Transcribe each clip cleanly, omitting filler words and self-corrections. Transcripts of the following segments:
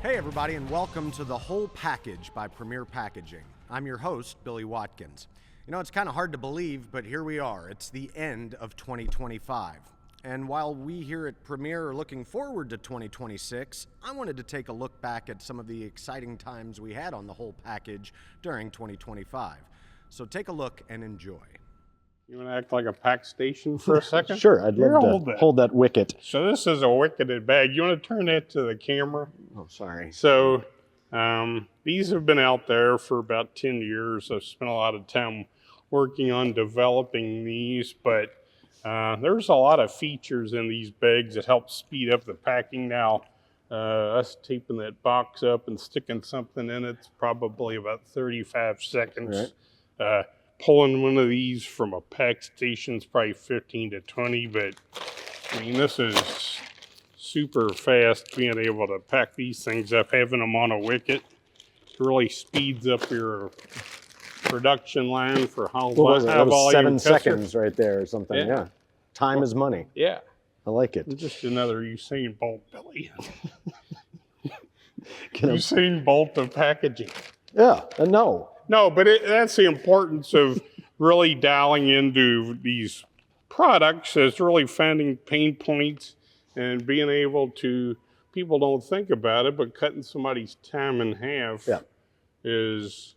Hey everybody, and welcome to The Whole Package by Premier Packaging. I'm your host, Billy Watkins. You know, it's kind of hard to believe, but here we are. It's the end of 2025. And while we here at Premier are looking forward to 2026, I wanted to take a look back at some of the exciting times we had on The Whole Package during 2025. So take a look and enjoy. You want to act like a pack station for a second? Sure, I'd love to hold that wicket. So this is a wicketed bag. You want to turn that to the camera? Oh, sorry. So these have been out there for about 10 years. I've spent a lot of time working on developing these, but there's a lot of features in these bags that help speed up the packing. Now, us taping that box up and sticking something in it's probably about 35 seconds. Right. Pulling one of these from a pack station is probably 15 to 20, but I mean, this is super fast being able to pack these things up. Having them on a wicket really speeds up your production line for how long. That was 7 seconds right there or something. Yeah. Time is money. Yeah. I like it. Just another Usain Bolt, Billy. Usain Bolt of packaging. Yeah, no. No, but that's the importance of really dialing into these products as really finding pain points and being able to, people don't think about it, but cutting somebody's time in half is,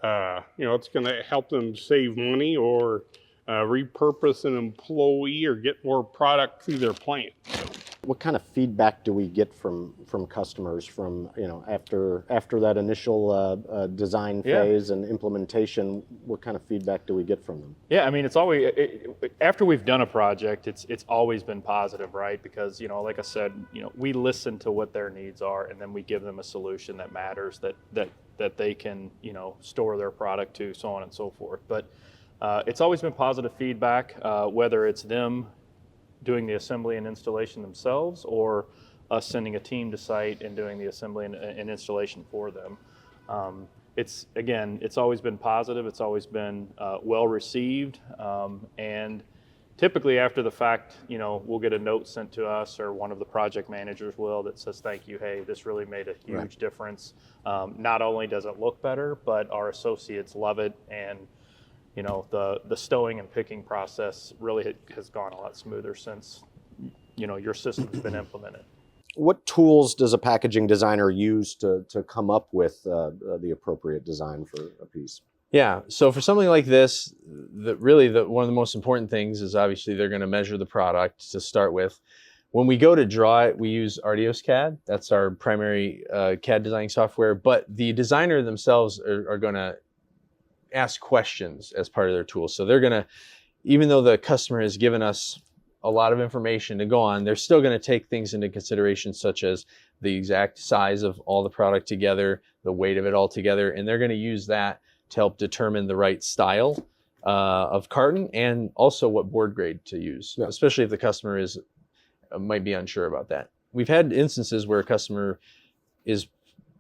it's going to help them save money or repurpose an employee or get more product through their plant. What kind of feedback do we get from customers from, after that initial design phase and implementation? What kind of feedback do we get from them? Yeah, I mean, it's always, after we've done a project, it's always been positive, right? Because, like I said, we listen to what their needs are, and then we give them a solution that matters, that they can, store their product to, so on and so forth. But it's always been positive feedback, whether it's them doing the assembly and installation themselves or us sending a team to site and doing the assembly and installation for them. It's always been positive. It's always been well received. And typically after the fact, we'll get a note sent to us, or one of the project managers will, that says, thank you, hey, this really made a huge difference. Not only does it look better, but our associates love it, and the stowing and picking process really has gone a lot smoother since, your system's been implemented. What tools does a packaging designer use to come up with the appropriate design for a piece? Yeah, so for something like this, one of the most important things is obviously they're going to measure the product to start with. When we go to draw it, we use Artios CAD. That's our primary CAD designing software, but the designer themselves are going to ask questions as part of their tool. So they're going to, even though the customer has given us a lot of information to go on, they're still going to take things into consideration, such as the exact size of all the product together, the weight of it all together, and they're going to use that to help determine the right style of carton and also what board grade to use, especially if the customer might be unsure about that. We've had instances where a customer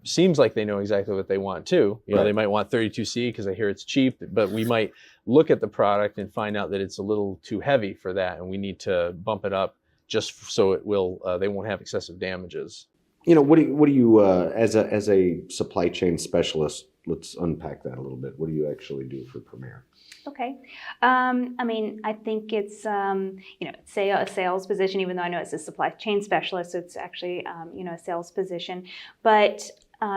seems like they know exactly what they want too. They might want 32C because they hear it's cheap, but we might look at the product and find out that it's a little too heavy for that, and we need to bump it up just so they won't have excessive damages. What do you as a supply chain specialist? Let's unpack that a little bit. What do you actually do for Premier? Okay. I think it's, say a sales position, even though I know it's a supply chain specialist, so it's actually, a sales position. But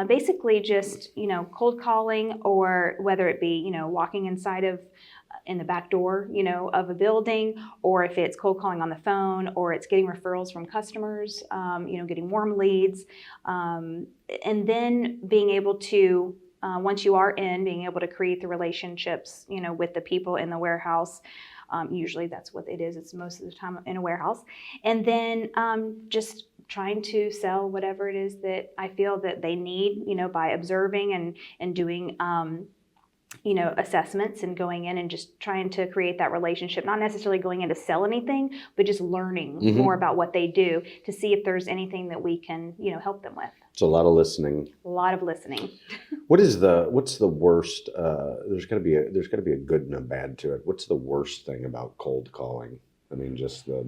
basically just, cold calling, or whether it be, walking in the back door, of a building, or if it's cold calling on the phone, or it's getting referrals from customers, getting warm leads, and then being able to, once you are in, being able to create the relationships, with the people in the warehouse. Usually that's what it is. It's most of the time in a warehouse. And then just trying to sell whatever it is that I feel that they need, by observing and doing, assessments and going in and just trying to create that relationship, not necessarily going in to sell anything, but just learning more about what they do to see if there's anything that we can, help them with. So a lot of listening. A lot of listening. What's the worst? There's got to be a good and a bad to it. What's the worst thing about cold calling? I mean, just the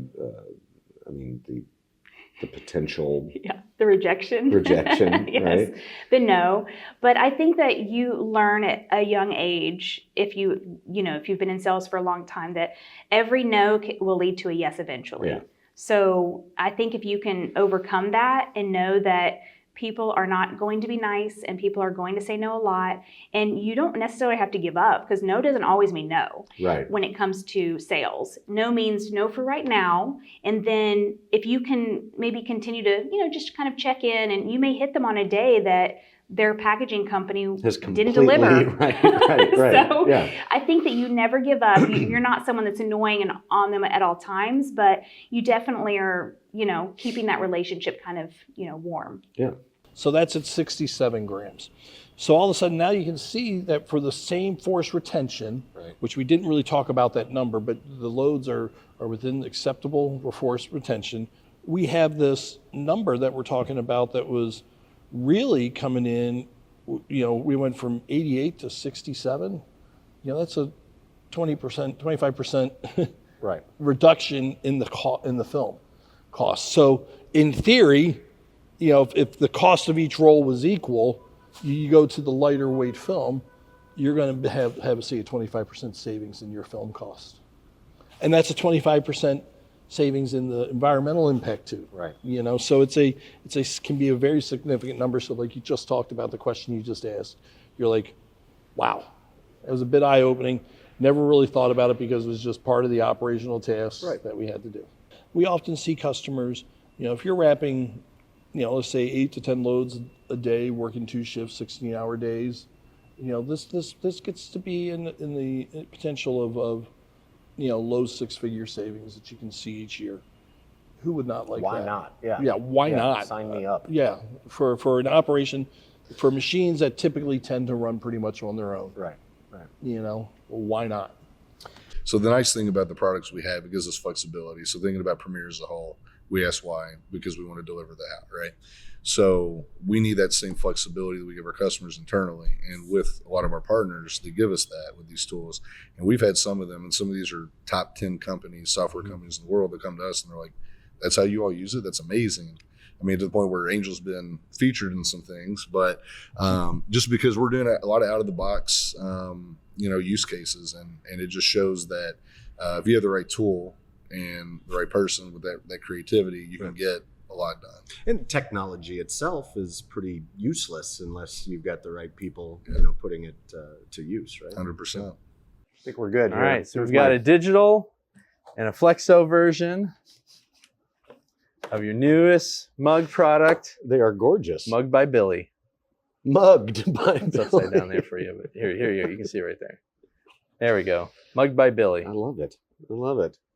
the potential Yeah, the rejection. rejection, Yes, right? the no. But I think that you learn at a young age, if you've been in sales for a long time, that every no will lead to a yes eventually. Yeah. So I think if you can overcome that and know that people are not going to be nice and people are going to say no a lot, and you don't necessarily have to give up, because no doesn't always mean no. Right. When it comes to sales, no means no for right now, and then if you can maybe continue to just kind of check in, and you may hit them on a day that their packaging company didn't deliver. Right. So Yeah. I think that you never give up. You're not someone that's annoying and on them at all times, but you definitely are, keeping that relationship kind of, warm. Yeah. So that's at 67 grams. So all of a sudden now you can see that for the same force retention, which we didn't really talk about that number, but the loads are within acceptable force retention. We have this number that we're talking about that was really coming in, we went from 88 to 67. That's a 20%, 25% Right. reduction in the film cost. So in theory, if the cost of each roll was equal, you go to the lighter weight film, you're going to have say a 25% savings in your film cost, and that's a 25% savings in the environmental impact too. Right. So it's can be a very significant number. So like you just talked about the question you just asked, you're like, wow, it was a bit eye-opening. Never really thought about it because it was just part of the operational tasks that we had to do. We often see customers, if you're wrapping, let's say 8 to 10 loads a day, working 2 shifts, 16-hour days, this gets to be in the potential of low 6-figure savings that you can see each year. Who would not like that? Why not? Yeah. Yeah, why not? Sign me up. Yeah, for an operation, for machines that typically tend to run pretty much on their own. Right. Why not? So the nice thing about the products we have, it gives us flexibility. So thinking about Premier as a whole, we ask why, because we want to deliver that, right? So we need that same flexibility that we give our customers internally. And with a lot of our partners, they give us that with these tools. And we've had some of them, and some of these are top 10 companies, software companies in the world that come to us and they're like, that's how you all use it? That's amazing. I mean, to the point where Angel's been featured in some things, but just because we're doing a lot of out of the box, use cases, and it just shows that if you have the right tool and the right person with that creativity, you can get a lot done. And technology itself is pretty useless unless you've got the right people, putting it to use, right? 100%. I think we're good. All right, so we've got a digital and a Flexo version of your newest mug product. They are gorgeous. Mugged by Billy. Mugged by It's Billy. upside down there for you, but here, you can see it right there. There we go. Mugged by Billy. I love it.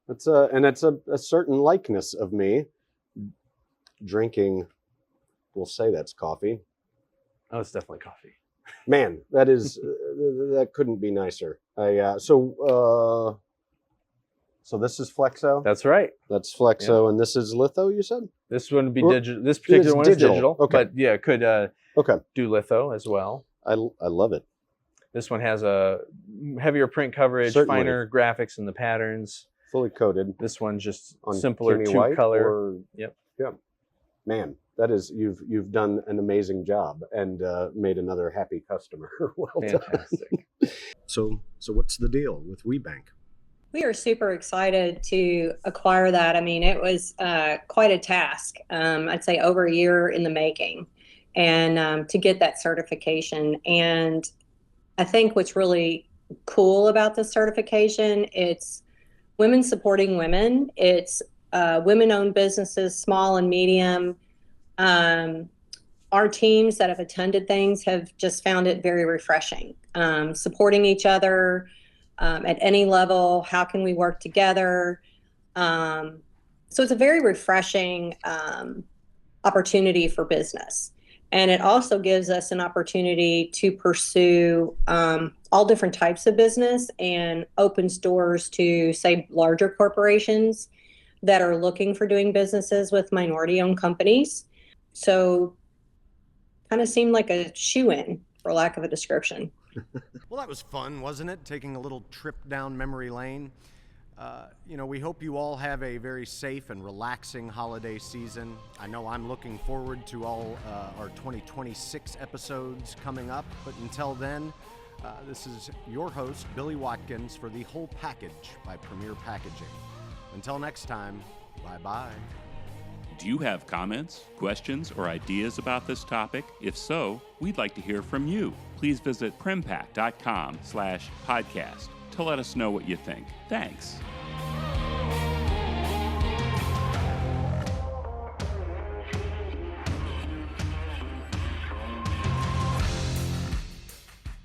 It's a certain likeness of me drinking. We'll say that's coffee. Oh, it's definitely coffee. Man, that is that couldn't be nicer. So this is Flexo. That's right. That's Flexo, and this is litho. You said This one would be digital. This particular one is digital. Okay. But yeah, it could do litho as well. I love it. This one has a heavier print coverage, Certainly. finer graphics in the patterns. Fully coated. This one's just On simpler Kimmy 2 White color. or- Yep. Man, that is you've done an amazing job and made another happy customer. Well done. Fantastic. So what's the deal with WeBank? We are super excited to acquire that. I mean, it was quite a task. I'd say over a year in the making, and to get that certification. And I think what's really cool about this certification, it's women supporting women. It's women-owned businesses, small and medium. Our teams that have attended things have just found it very refreshing. Supporting each other at any level. How can we work together? So it's a very refreshing opportunity for business. And it also gives us an opportunity to pursue all different types of business and opens doors to, say, larger corporations that are looking for doing businesses with minority-owned companies. So kind of seemed like a shoe-in, for lack of a description. Well, that was fun, wasn't it? Taking a little trip down memory lane. We hope you all have a very safe and relaxing holiday season. I know I'm looking forward to all our 2026 episodes coming up, but until then, this is your host, Billy Watkins, for The Whole Package by Premier Packaging. Until next time, bye-bye. Do you have comments, questions, or ideas about this topic? If so, we'd like to hear from you. Please visit primpack.com/podcast to let us know what you think. Thanks.